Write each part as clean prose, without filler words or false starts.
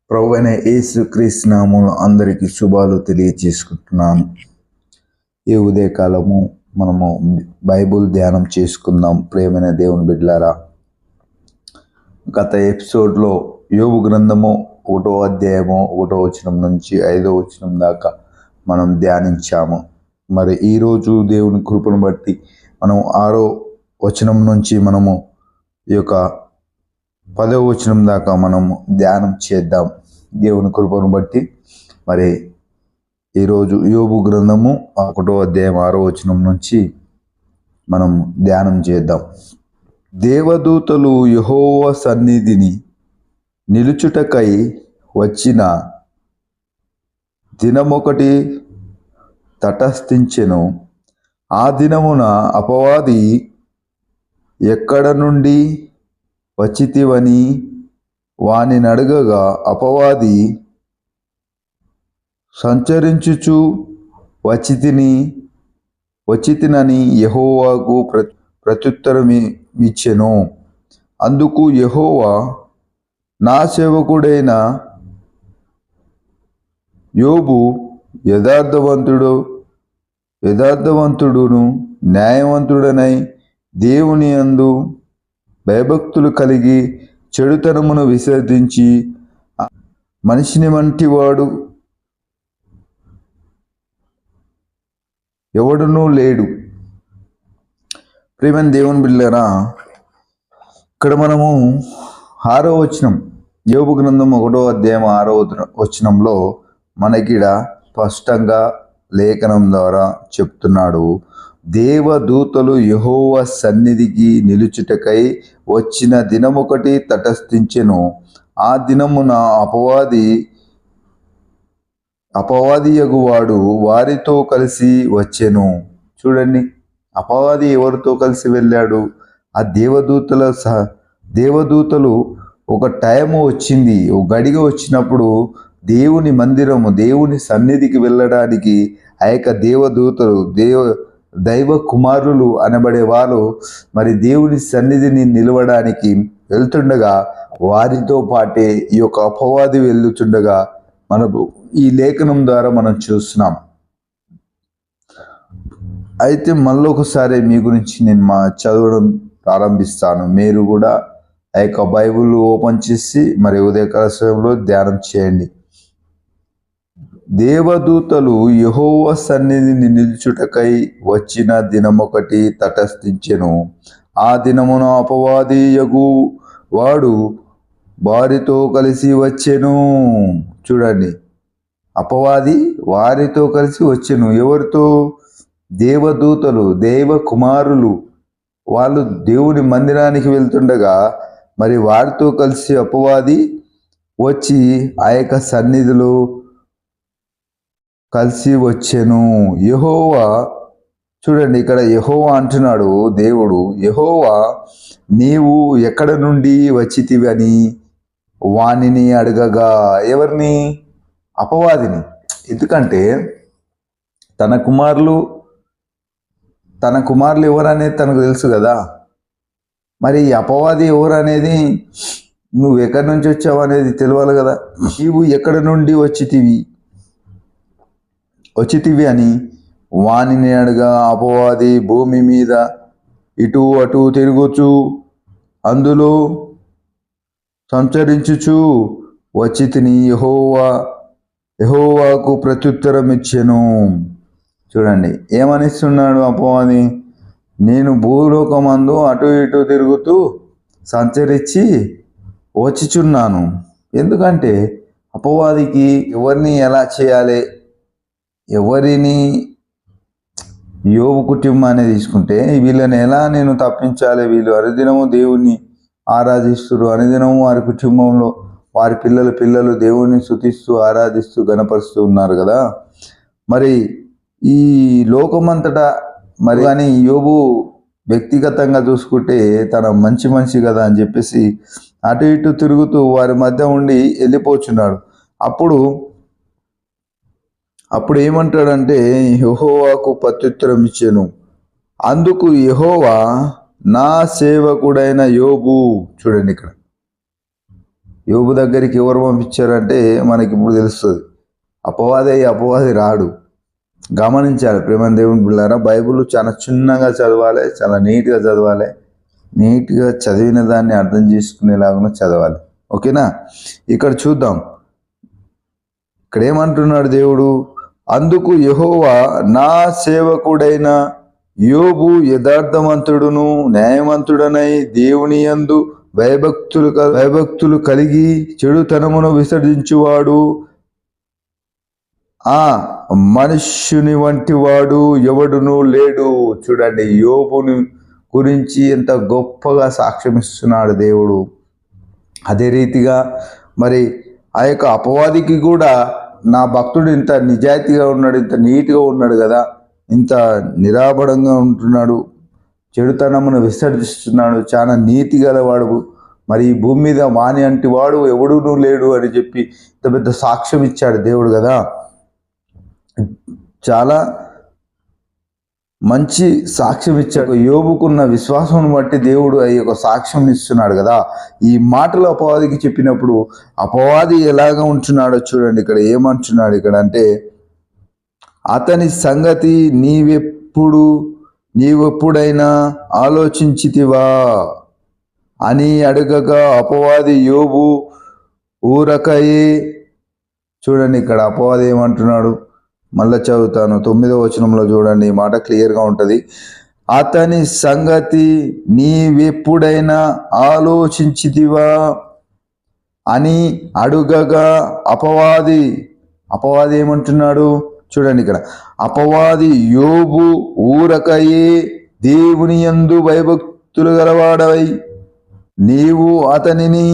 ప్రభువైన యేసుక్రీస్తు నామములో అందరికీ శుభాలు తెలియచేసుకుంటున్నాను. ఈ ఉదయకాలము మనము బైబుల్ ధ్యానం చేసుకుందాం. ప్రియమైన దేవుని బిడ్డలారా, గత ఎపిసోడ్లో యోబు గ్రంథము 1వ అధ్యాయము 1వ వచనం నుంచి 5వ వచనం దాకా మనం ధ్యానించాము. మరి ఈరోజు దేవుని కృపను బట్టి మనం 6వ వచనం నుంచి మనము ఈ యొక్క 10వ వచనం దాకా మనము ధ్యానం చేద్దాం. దేవుని కృపను బట్టి మరి ఈరోజు యోబు గ్రంథము 1వ అధ్యాయం 6వ వచనం నుంచి మనం ధ్యానం చేద్దాం. దేవదూతలు యెహోవా సన్నిధిని నిలుచుటకై వచ్చిన దినమొకటి తటస్థించెను. ఆ దినమున అపవాది ఎక్కడ నుండి వచ్చితివని వాని నడగగా, అపవాది సంచరించుచు వచ్చితినని యెహోవాకు ప్రత్యుత్తరమిచ్చెను. అందుకు యెహోవా, నా సేవకుడైన యోబు యథార్థవంతుడును న్యాయవంతుడనై దేవుని యందు భయభక్తులు కలిగి చెడుతనమును విసర్జించి మనిషిని వంటివాడు ఎవడునూ లేడు. ప్రియమైన దేవుని బిడ్డలారా, ఇక్కడ మనము 6వ వచనం, యోబు గ్రంథం 1వ అధ్యాయం 6వ వచనంలో మనకిడ స్పష్టంగా లేఖనం ద్వారా చెప్తున్నాడు. దేవదూతలు యెహోవా సన్నిధికి నిలుచుటకై వచ్చిన దినమొకటి తటస్థించెను. ఆ దినమున అపవాదియగువాడు వారితో కలిసి వచ్చెను. చూడండి, అపవాది ఎవరితో కలిసి వెళ్ళాడు? ఆ దేవదూతలు ఒక టైము వచ్చింది, ఒక గడిగ వచ్చినప్పుడు దేవుని మందిరము, దేవుని సన్నిధికి వెళ్ళడానికి ఆ యొక్క దేవదూతలు, దైవ కుమారులు అనబడే వాళ్ళు మరి దేవుని సన్నిధిని నిలవడానికి వెళ్తుండగా, వారితో పాటే ఈ యొక్క అపవాది వెళ్తుండగా మనకు ఈ లేఖనం ద్వారా మనం చూస్తున్నాం. అయితే మళ్ళీ ఒకసారి మీ గురించి నేను చదవడం ప్రారంభిస్తాను. మీరు కూడా ఆ యొక్క బైబిల్ ఓపెన్ చేసి మరి ఉదయకాల సమయంలో ధ్యానం చేయండి. దేవదూతలు యెహోవా సన్నిధిని నిలుచుటకై వచ్చిన దినమొకటి తటస్థించెను. ఆ దినమున అపవాది యగు వాడు వారితో కలిసి వచ్చెను. చూడండి, అపవాది వారితో కలిసి వచ్చెను. ఎవరితో? దేవదూతలు, దైవ కుమారులు. వాళ్ళు దేవుని మందిరానికి వెళ్తుండగా మరి వారితో కలిసి అపవాది వచ్చి ఆ యొక్క సన్నిధిలో కలిసి వచ్చెను. యెహోవా, చూడండి, ఇక్కడ యెహోవా అంటున్నాడు దేవుడు. యెహోవా, నీవు ఎక్కడ నుండి వచ్చితివి అని వానిని అడగగా, ఎవరిని? అపవాదిని. ఎందుకంటే తన కుమారులు ఎవరనేది తనకు తెలుసు కదా. మరి అపవాది ఎవరు అనేది, నువ్వు ఎక్కడి నుంచి వచ్చావు అనేది తెలియాలి కదా. నీవు ఎక్కడ నుండి వచ్చితివి అని వానిని అడగా, అపవాది భూమి మీద ఇటు అటు తిరుగుచు అందులో సంచరించుచు వచ్చితిని యెహోవాకు ప్రత్యుత్తరం ఇచ్చెను. చూడండి, ఏమనిస్తున్నాడు అపవాది? నేను భూలోకమందు అటు ఇటు తిరుగుతూ సంచరించి వచ్చిచున్నాను. ఎందుకంటే అపవాదికి ఎవరిని ఎలా చేయాలి, ఎవరిని, యోబు కుటుంబాన్ని తీసుకుంటే వీళ్ళని ఎలా నేను తప్పించాలి, వీళ్ళు అనుదినము దేవుణ్ణి ఆరాధిస్తున్నారు, అనుదినము వారి కుటుంబంలో వారి పిల్లలు దేవుణ్ణి స్తుతిస్తూ ఆరాధిస్తూ గణపరుస్తూ ఉన్నారు కదా. మరి ఈ లోకమంతటా మరి కానీ యోబు వ్యక్తిగతంగా చూసుకుంటే తన మంచి కదా అని చెప్పేసి అటు ఇటు తిరుగుతూ వారి మధ్య ఉండి వెళ్ళిపోచున్నాడు. అప్పుడు ఏమంటాడంటే, యెహోవాకు ప్రత్యుత్తరం ఇచ్చెను. అందుకు యెహోవా, నా సేవకుడైన యోబు. చూడండి, ఇక్కడ యోబు దగ్గరికి ఎవరు పంపించారంటే మనకి ఇప్పుడు తెలుస్తుంది. అపవాది రాడు. గమనించాలి ప్రేమ దేవుని బిడ్డలారా, బైబిల్ చాలా చిన్నగా చదవాలి, చాలా నీట్గా చదవాలి. నీట్గా చదివిన దాన్ని అర్థం చేసుకునేలాగా చదవాలి. ఓకేనా? ఇక్కడ చూద్దాం. ఇక్కడ ఏమంటున్నాడు దేవుడు? అందుకు యెహోవా, నా సేవకుడైన యోబు యథార్థవంతుడును న్యాయవంతుడనై దేవుని యందు భయభక్తులు కలిగి చెడుతనమును విసర్జించువాడు, ఆ మనుష్యుని వంటి వాడు ఎవడును లేడు. చూడండి, యోబుని గురించి ఎంత గొప్పగా సాక్ష్యమిస్తున్నాడు దేవుడు. అదే రీతిగా మరి ఆ యొక్క అపవాదికి కూడా, నా భక్తుడు ఇంత నిజాయితీగా ఉన్నాడు, ఇంత నీట్గా ఉన్నాడు కదా, ఇంత నిరాబడంగా ఉంటున్నాడు, చెడుతనమును విసర్జిస్తున్నాడు, చాలా నీతి గలవాడు, మరి ఈ భూమి మీద వాని అంటి వాడు ఎవడునూ లేడు అని చెప్పి ఇంత పెద్ద సాక్ష్యం ఇచ్చాడు దేవుడు కదా. చాలా మంచి సాక్ష్యం ఇచ్చాడు. యోబుకున్న విశ్వాసం బట్టి దేవుడు ఈ యొక్క సాక్ష్యం ఇస్తున్నాడు కదా. ఈ మాటలు అపవాదికి చెప్పినప్పుడు అపవాది ఎలాగ ఉంటున్నాడో చూడండి. ఇక్కడ ఏమంటున్నాడు ఇక్కడ అంటే, అతని సంగతి నీవెప్పుడైనా ఆలోచించితివా అని అడగగా అపవాది యోబు ఊరకయే. చూడండి ఇక్కడ అపవాది ఏమంటున్నాడు, మళ్ళా చదువుతాను, 9వ వచనంలో చూడండి, ఈ మాట క్లియర్గా ఉంటుంది. అతని సంగతి నీవెప్పుడైనా ఆలోచించితివా అని అడుగగా అపవాది ఏమంటున్నాడు చూడండి ఇక్కడ, అపవాది యోబు ఊరకయే దేవుని యందు భయభక్తులు గలవాడవై నీవు అతనికిని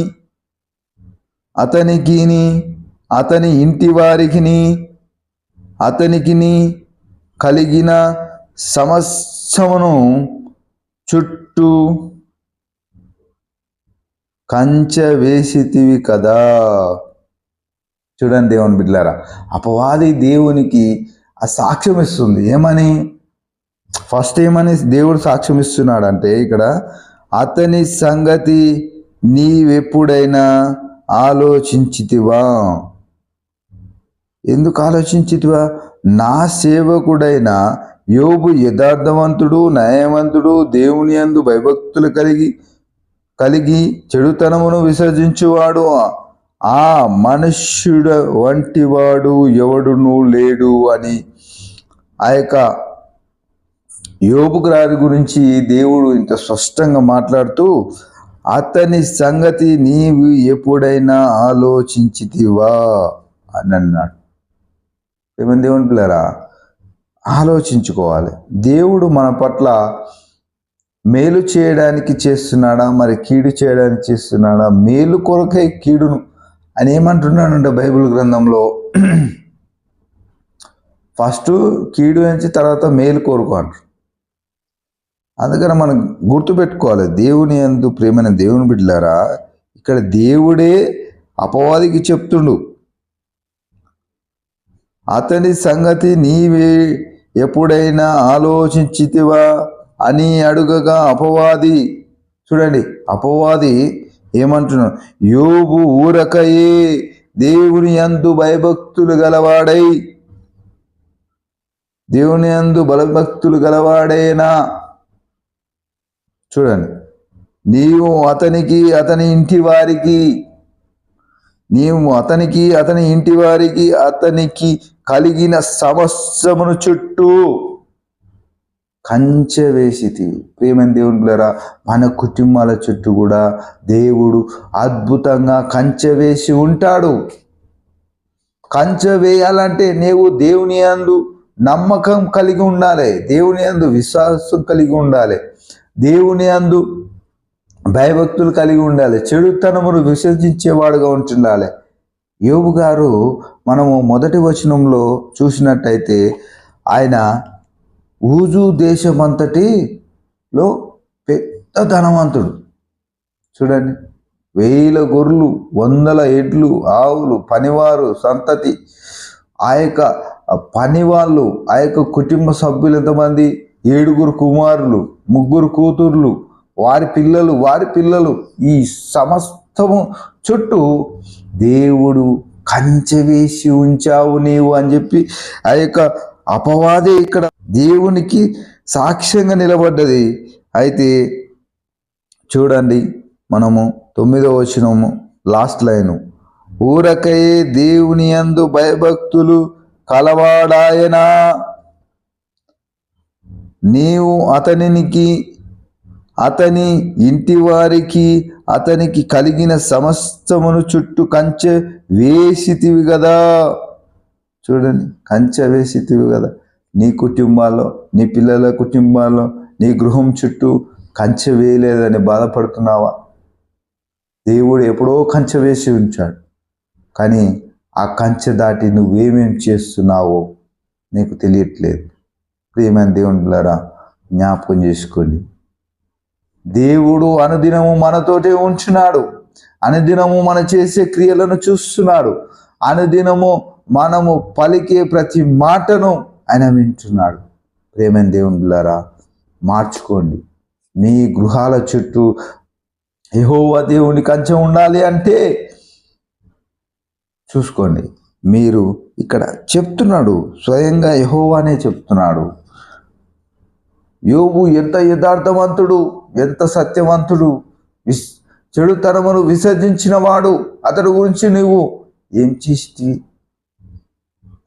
అతని ఇంటి వారికిని అతనికిని కలిగిన సమస్యమును చుట్టూ కంచె వేసితివి కదా. చూడండి దేవుని బిడ్డలారా, అపవాది దేవునికి ఆ సాక్ష్యం ఇస్తుంది. ఏమని? ఫస్ట్ ఏమని దేవుడు సాక్ష్యం ఇస్తున్నాడంటే ఇక్కడ, అతని సంగతి నీవెప్పుడైనా ఆలోచించితివా. ఎందుకు ఆలోచించితివా? నా సేవకుడైన యోబు యథార్థవంతుడు న్యాయవంతుడు, దేవుని యందు భయభక్తులు కలిగి చెడుతనమును విసర్జించువాడు, ఆ మనుష్యుడు వంటి వాడు ఎవడునూ లేడు అని ఆ యొక్క యోబు గారి గురించి దేవుడు ఇంత స్పష్టంగా మాట్లాడుతూ, అతని సంగతి నీవు ఎప్పుడైనా ఆలోచించితివా అని అన్నాడు. ఏమని దేవుని పిల్లరా, ఆలోచించుకోవాలి. దేవుడు మన పట్ల మేలు చేయడానికి చేస్తున్నాడా, మరి కీడు చేయడానికి చేస్తున్నాడా? మేలు కొరకై కీడును అని ఏమంటున్నాడంటే బైబిల్ గ్రంథంలో, ఫస్ట్ కీడు నుంచి తర్వాత మేలు కోరుకో అంటారు. అందుకని మనం గుర్తుపెట్టుకోవాలి, దేవుని యందు ప్రేమైన దేవుని బిడ్డలారా, ఇక్కడ దేవుడే అపవాదికి చెప్తుండు, అతని సంగతి నీవే ఎప్పుడైనా ఆలోచించితివా అని అడుగగా అపవాది, చూడండి అపవాది ఏమంటున్నాడు, యోబు ఊరకయే దేవుని యందు భయభక్తులు గలవాడై, దేవుని యందు భయభక్తులు గలవాడైనా. చూడండి, నీవు అతనికి అతని ఇంటి వారికి అతనికి కలిగిన సమస్యమును చుట్టూ కంచె వేసితివి. ప్రేమైన దేవుని పిల్లరా, మన కుటుంబాల చుట్టూ కూడా దేవుడు అద్భుతంగా కంచె వేసి ఉంటాడు. కంచె వేయాలంటే నీవు దేవుని యందు నమ్మకం కలిగి ఉండాలి, దేవుని యందు విశ్వాసం కలిగి ఉండాలి, దేవుని యందు భయభక్తులు కలిగి ఉండాలి, చెడుతనమును విసర్జించేవాడుగా ఉంటుండాలి. యోబు గారు మనము మొదటి వచనంలో చూసినట్టయితే ఆయన ఊజు దేశమంతటిలో పెద్ద ధనవంతుడు. చూడండి, 1000 గొర్రెలు, 100 ఎడ్లు, ఆవులు, పనివారు సంతతి, ఆ యొక్క పనివాళ్ళు, ఆ యొక్క కుటుంబ సభ్యులు ఎంతమంది? 7 కుమారులు, 3 కూతుర్లు, వారి పిల్లలు, ఈ సమస్త సమస్తము చుట్టూ దేవుడు కంచె వేసి ఉంచావు నీవు అని చెప్పి ఆ యొక్క అపవాది ఇక్కడ దేవునికి సాక్ష్యంగా నిలబడ్డది. అయితే చూడండి, మనము 9వ వచనము లాస్ట్ లైను, ఊరకయే దేవుని యందు భయభక్తులు కలవాడాయనా, నీవు అతని ఇంటి వారికి అతనికి కలిగిన సమస్తమును చుట్టూ కంచె వేసితివి కదా. చూడండి, కంచె వేసితివి కదా. నీ కుటుంబాల్లో, నీ పిల్లల కుటుంబాల్లో, నీ గృహం చుట్టూ కంచె వేయలేదని బాధపడుతున్నావా? దేవుడు ఎప్పుడో కంచె వేసి ఉంచాడు, కానీ ఆ కంచె దాటి నువ్వేమేం చేస్తున్నావో నీకు తెలియట్లేదు. ప్రియమైన దేవుని బిడ్డలారా, జ్ఞాపకం చేసుకోండి, దేవుడు అనుదినము మనతోటే ఉంచున్నాడు. అనుదినము మనం చేసే క్రియలను చూస్తున్నాడు. అనుదినము మనము పలికే ప్రతి మాటను ఆయన వింటున్నాడు. ప్రియమైన దేవుని బిడ్డలారా, మార్చుకోండి. మీ గృహాల చుట్టూ యెహోవా దేవుని కంచె ఉండాలి అంటే చూసుకోండి. మీరు ఇక్కడ చెప్తున్నాడు, స్వయంగా యెహోవానే చెప్తున్నాడు. యోబు ఎంత యథార్థవంతుడు, ఎంత సత్యవంతుడు, చెడుతనమును విసర్జించిన వాడు, అతడి గురించి నువ్వు ఏం చేస్తివి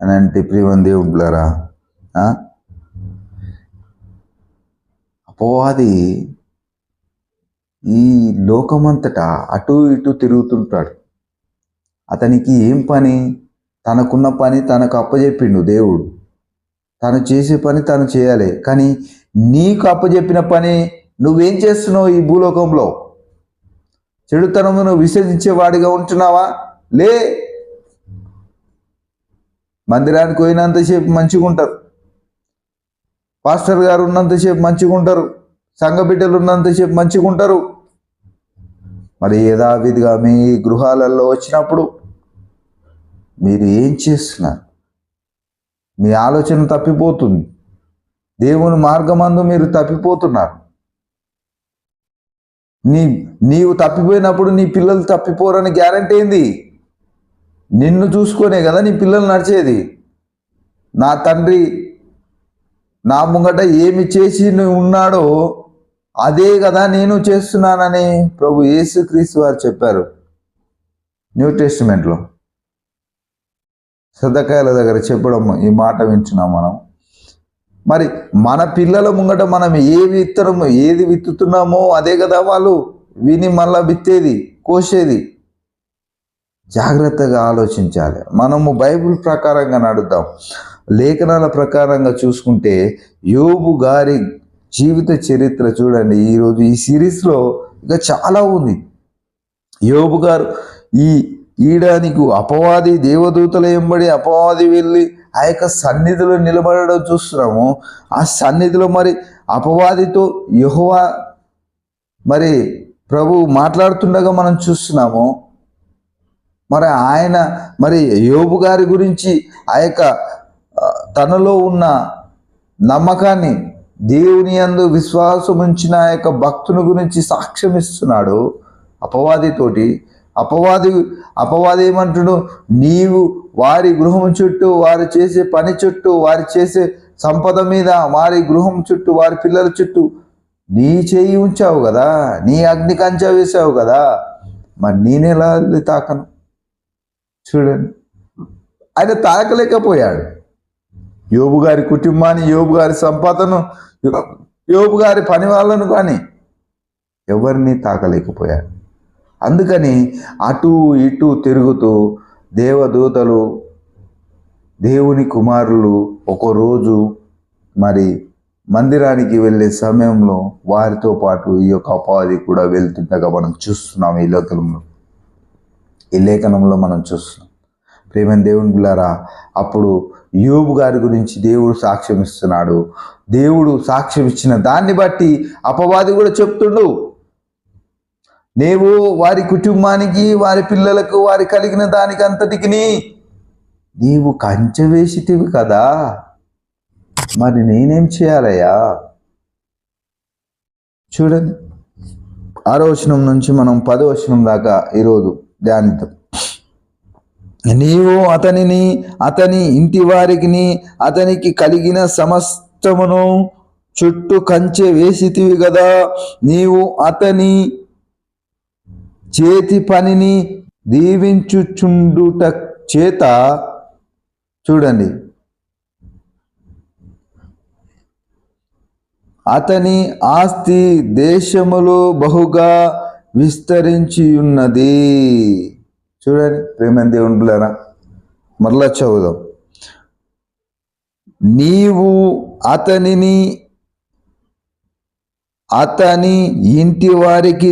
అని అంటే, ప్రియమైన దేవుని బిడ్డలారా, అపవాది ఈ లోకమంతటా అటు ఇటు తిరుగుతుంటాడు. అతనికి ఏం పని? తనకున్న పని తనకు అప్పచెప్పిండు దేవుడు. తను చేసే పని తను చేయాలి. కానీ నీకు అప్పచెప్పిన పని నువ్వేం చేస్తున్నావు? ఈ భూలోకంలో చెడుతనమును విసర్జించేవాడిగా ఉంటున్నావా? లే, మందిరానికి పోయినంతసేపు మంచిగా ఉంటారు, పాస్టర్ గారు ఉన్నంతసేపు మంచిగా ఉంటారు, సంఘ బిడ్డలు ఉన్నంతసేపు మంచిగా ఉంటారు. మరి యథావిధిగా మీ గృహాలలో వచ్చినప్పుడు మీరు ఏం చేస్తున్నారు? మీ ఆలోచన తప్పిపోతుంది. దేవుని మార్గమందు మీరు తప్పిపోతున్నారు. నీవు తప్పిపోయినప్పుడు నీ పిల్లలు తప్పిపోరని గ్యారంటీ ఏంది? నిన్ను చూసుకొనే కదా నీ పిల్లలు నడిచేది. నా తండ్రి నా ముంగట ఏమి చేసి ఉన్నాడో అదే కదా నేను చేస్తున్నానని ప్రభు యేసుక్రీస్తు వారు చెప్పారు న్యూ టెస్టిమెంట్లో. సద్దకాయల దగ్గర చెప్పడం ఈ మాట వింటున్నాం మనం. మరి మన పిల్లల ముంగట మనం ఏది విత్తుతున్నామో అదే కదా వాళ్ళు విని మళ్ళా విత్తేది, కోసేది. జాగ్రత్తగా ఆలోచించాలి. మనము బైబిల్ ప్రకారంగా నడుద్దాం. లేఖనాల ప్రకారంగా చూసుకుంటే యోబు గారి జీవిత చరిత్ర చూడండి. ఈరోజు ఈ సిరీస్లో ఇంకా చాలా ఉంది. యోబు గారు ఈడానికి అపవాది దేవదూతల ఎంబడి అపవాది వెళ్ళి ఆ యొక్క సన్నిధిలో నిలబడడం చూస్తున్నాము. ఆ సన్నిధిలో మరి అపవాదితో యెహోవా మరి ప్రభు మాట్లాడుతుండగా మనం చూస్తున్నాము. మరి ఆయన మరి యోబు గారి గురించి ఆ యొక్క తనలో ఉన్న నమ్మకాన్ని, దేవుని యందు విశ్వాసం ఉంచిన ఆ యొక్క భక్తుని గురించి సాక్ష్యం ఇస్తున్నాడు అపవాదితోటి. అపవాది ఏమంటుడు? నీవు వారి గృహం చుట్టూ, వారు చేసే పని చుట్టూ, వారి చేసే సంపద మీద, వారి గృహం చుట్టూ, వారి పిల్లల చుట్టూ నీ చేయి ఉంచావు కదా, నీ అగ్ని కంచె వేసావు కదా, మరి నేనెలా తాకను? చూడండి, ఆయన తాకలేకపోయాడు. యోబు గారి కుటుంబాన్ని, యోబు గారి సంపదను, యోబు గారి పని వాళ్ళను కానీ ఎవరిని తాకలేకపోయాడు. అందుకని అటు ఇటు తిరుగుతూ దేవదూతలు, దేవుని కుమారులు ఒకరోజు మరి మందిరానికి వెళ్ళే సమయంలో వారితో పాటు ఈ యొక్క అపవాది కూడా వెళ్తుండగా మనం చూస్తున్నాం. ఈ లేఖనంలో మనం చూస్తున్నాం. ప్రియమైన దేవుని బిడ్డలారా, అప్పుడు యోబు గారి గురించి దేవుడు సాక్ష్యం ఇస్తున్నాడు. దేవుడు సాక్ష్యం ఇచ్చిన దాన్ని బట్టి అపవాది కూడా చెప్తుండు, నీవు వారి కుటుంబానికి, వారి పిల్లలకు, వారి కలిగిన దానికి అంతటికి నీవు కంచె వేసితివి కదా, మరి నేనేం చేయాలయ్యా? చూడండి, 6వ వచనం నుంచి మనం 10వ వచనం దాకా ఈరోజు ధ్యానిద్దాం. నీవు అతనిని, అతని ఇంటి వారికి, అతనికి కలిగిన సమస్తమును చుట్టూ కంచె వేసితివి కదా. నీవు అతని చేతి పనిని దీవించుచుండుట చేత, చూడండి, అతని ఆస్తి దేశములో బహుగా విస్తరించి ఉన్నది. చూడండి ప్రేమ దేవుని బిడ్డలారా, మరలా చదువుదాం. నీవు అతనిని, అతని ఇంటి వారికి,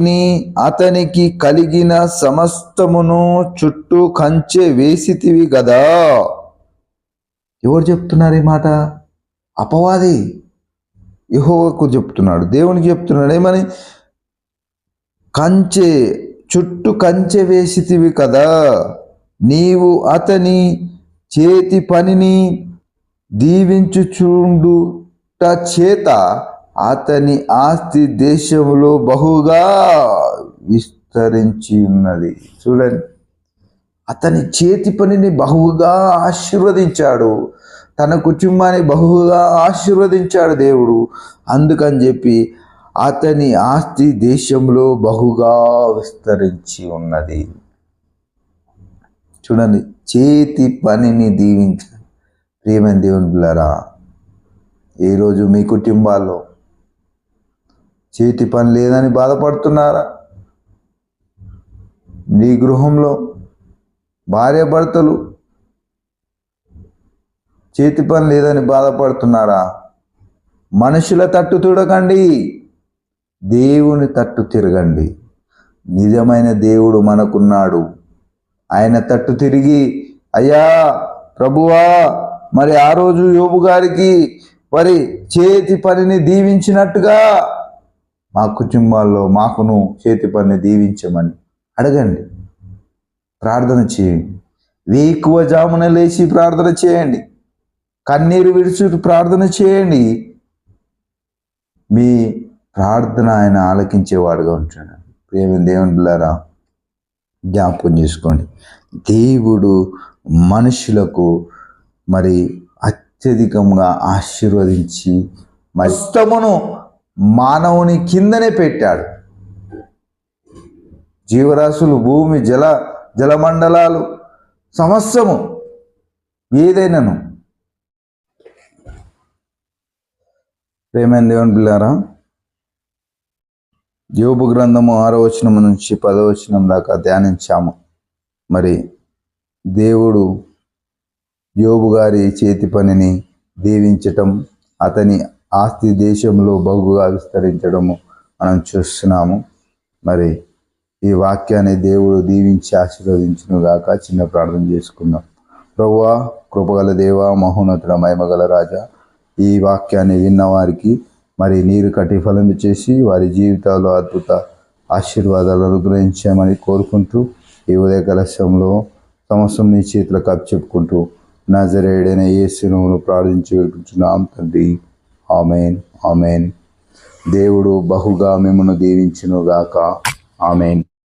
అతనికి కలిగిన సమస్తమును చుట్టూ కంచె వేసితివి కదా. ఎవరు చెప్తున్నారు ఈ మాట? అపవాది యెహోవాకు చెప్తున్నాడు, దేవునికి చెప్తున్నాడు. ఏమని? కంచె, చుట్టూ కంచె వేసితివి కదా. నీవు అతని చేతి పనిని దీవించుచుండుట చేత అతని ఆస్తి దేశంలో బహుగా విస్తరించి ఉన్నది. చూడండి, అతని చేతి పనిని బహుగా ఆశీర్వదించాడు, తన కుటుంబాన్ని బహుగా ఆశీర్వదించాడు దేవుడు. అందుకని చెప్పి అతని ఆస్తి దేశంలో బహుగా విస్తరించి ఉన్నది. చూడండి, చేతి పనిని దీవించాడు. ప్రియమైన దేవుని బిడ్డలారా, ఈరోజు మీ కుటుంబాల్లో చేతి పని లేదని బాధపడుతున్నారా? మీ గృహంలో భార్యాభర్తలు చేతి పని లేదని బాధపడుతున్నారా? మనుషుల తట్టు చూడకండి, దేవుని తట్టు తిరగండి. నిజమైన దేవుడు మనకున్నాడు. ఆయన తట్టు తిరిగి, అయ్యా ప్రభువా, మరి ఆ రోజు యోబు గారికి మరి చేతి పనిని దీవించినట్టుగా మా కుటుంబాల్లో మాకును చేతి పనిని దీవించమని అడగండి, ప్రార్థన చేయండి. వేకువ జామున లేచి ప్రార్థన చేయండి, కన్నీరు విడిచి ప్రార్థన చేయండి. మీ ప్రార్థన ఆయన ఆలకించేవాడుగా ఉంటున్నాడు. ప్రియమైన దేవుని బిడ్డలారా, జ్ఞాపకం చేసుకోండి, దేవుడు మనుషులకు మరి అత్యధికంగా ఆశీర్వదించి మొత్తమును మానవుని కిందనే పెట్టాడు. జీవరాశులు, భూమి, జలమండలాలు, సమస్తము ఏదైనాను. ప్రేమైన దేవుని బిడ్డలారా, యోబు గ్రంథము 6వ వచనం నుంచి 10వ వచనం దాకా ధ్యానించాము. మరి దేవుడు యోబు గారి చేతి పనిని దీవించటం, అతని ఆస్తి దేశంలో బహుగా విస్తరించడము మనం చూస్తున్నాము. మరి ఈ వాక్యాన్ని దేవుడు దీవించి ఆశీర్వదించును గాక. చిన్న ప్రార్థన చేసుకుందాం. ప్రభువా, కృపగల దేవా, మహోన్నతుడ, మహిమగల రాజా, ఈ వాక్యాన్ని విన్నవారికి మరి నీరు కట్టి ఫలం చేసి వారి జీవితాల్లో అద్భుత ఆశీర్వాదాలు అనుగ్రహించామని కోరుకుంటూ ఈ ఉదయకాల సమయంలో సమస్తం నీ చేతులకు అప్పచెప్పుకుంటూ నజరేయుడైన యేసు నామములో ప్రార్థించి వేడుకుంటున్నాం తండ్రి. Amen, amen. దేవుడు బహుగా మిమ్మును దీవించును గాక. ఆమెన్.